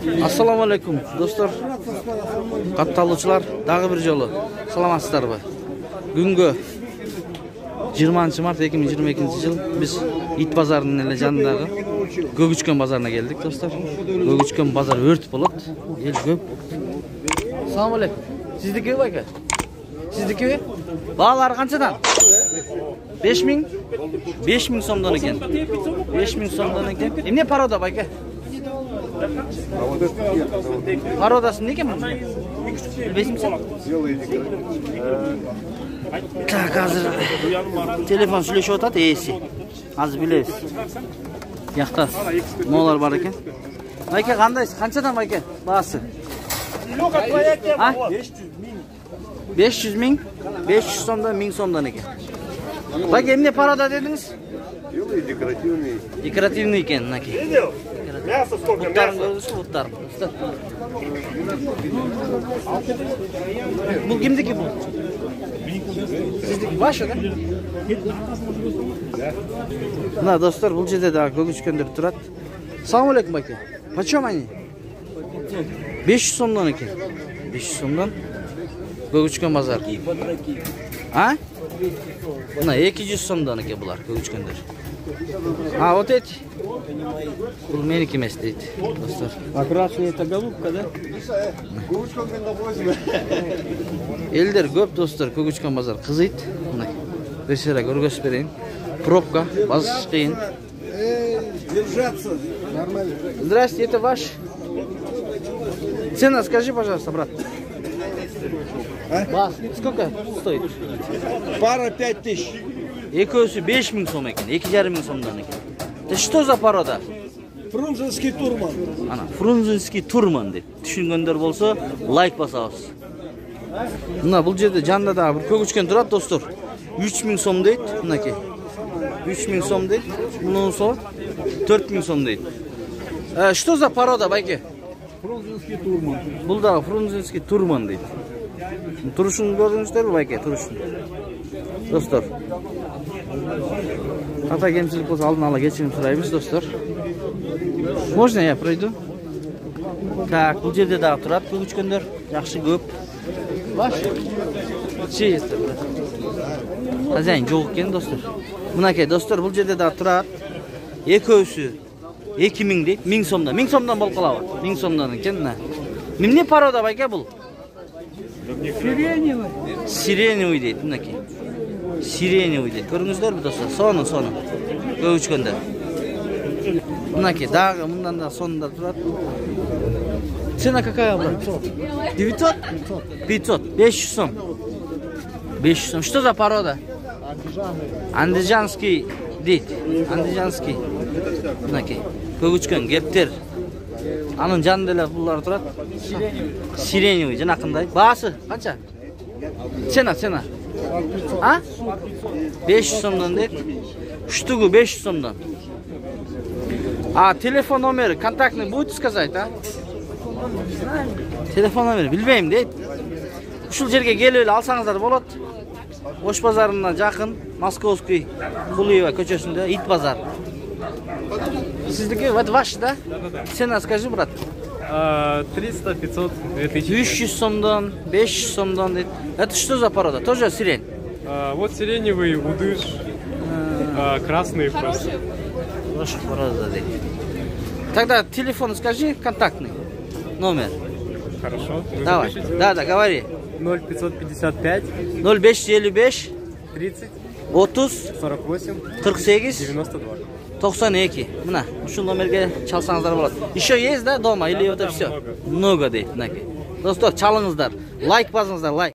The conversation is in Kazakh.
Assalamu alaikum dostlar. Qattalıçılar dağı bir jolu. Salamatсыздарбы? Күнгө 20 mart 2022 yıl biz it bazarının ele janındагы Көкүчкөн bazarına geldik dostlar. Көкүчкön bazar ört bolot. El köp. Assalamu alaikum. Sizdiki baka? Sizdiki? Bağlar kançadan? 5000? 5000 somdan eken. 5000 somdan eken. Emne paroda baka? Parodası ne ki? Bilbeysin sen? Tak hazır. Telefon söyleşi otat esi. Az biliriz. Yaktas. Moğlar var eken. Bayke kandaysın? Kançadan bayke? Bağısı. Ha? 500 min? 500 somdan 1000 somdan eken. Bayke emne paroda dediniz? Декоративный. Dekorativni eken. Мясо сколько? Butlarım görürüz mü butlarım? Bu kimdiki bu? Sizdeki başı da? Mına dostlar bu жерде daha Көкүчкөндөр турат. Assalamu alaikum baka. Почем они? 500 сомдон экен. 500 сомдон Көкүчкөн базар. А? Мына 200 сомдон экен булар Көкүчкөндөр. А вот эти? Бұл меники емес дейді достар. Аккуратно, это голубка, да? Елдер көп достар, Көкүчкөн базар қызыйт. Bir sıra görgөс берейин. Пробка, базыш кыйын. Держаться. Нормально. Здрасте, это ваш? Цена скажи, пожалуйста, брат. Бас, сколько стоит? Пара 5000. Екөөсү 5000 сом экен, 2,5 сомдон экен. Это что за порода? Фрунзенский турман. Ана, Фрунзенский турман деп. Түшүнгөндөр болсо, лайк басабыз. Мына бул жерде жанында да бир Көкүчкөн турат достор. 3000 сом дейт, мынакей. 3000 сом дейт. Мунусу 4000 сом дейт. Что за порода, байке? Фрунзенский турман. Бул да Фрунзенский турман дейт. Турушун көрдүңүздөрбү, байке, турушун. Достор. Ата кемчилик болсо алдын ала кечирим сурайбыз, достор. Можно я пройду? Так, бул жерде дагы турат Көкүчкөндөр, жакшы көп. Ваш? Чист. Хозяин жок экен, достор. Мынакей, достор, бул жерде дагы турат. Экөөсү 2000 дейт, 1000 сомдон. 1000 сомдон болуп калабы? 1000 сомдон экен, мына. Эмне порода байке бул? Сиреневый. Сиреневый дейт, мынакей. Сиреневый дейт. Көрүңүздөрбү достор? Сону. Көкүчкөндөр. Мынакей, дагы мындан да сонунда турат. Цена какая, брат? 900? 500. 500 сом. 500 сом. Что за порода? Андижанский дейт. Андижанский. Мынакей. Көкүчкөн, кептер. Анын жанында эле булар турат. Сиреневый, жанакындай. Баасы канча? Цена. А? 500 сомдон дейт. Штугу 500 сомдон. А телефон номери, контактный будете сказать, а? Телефон номери билбейм дейт. Ушул жерге келип эле алсаңыздар болот. Ош базарына жакын, Московский, Кулиева көчөсүндө ит базар. Сиздики вот ваш, да? Цена скажи, брат. 300, 500, 2000. 300 сомдон, 500 сомдон дейт. Это что за порода? Тоже сирень? Вот сиреневый, удыш, красный просто. Хорошая порода дейт. Тогда телефон скажи, контактный номер. Хорошо. Вы Давай. запишите? Да, говори. 0555 0555 30 30 48 48 92. 92. Мына, ушул номерге чалсаңыздар болот. Еще есть, да, дома или это все? Много дейт, мынакей. Достор, чалыңыздар. Лайк басыңыздар, лайк.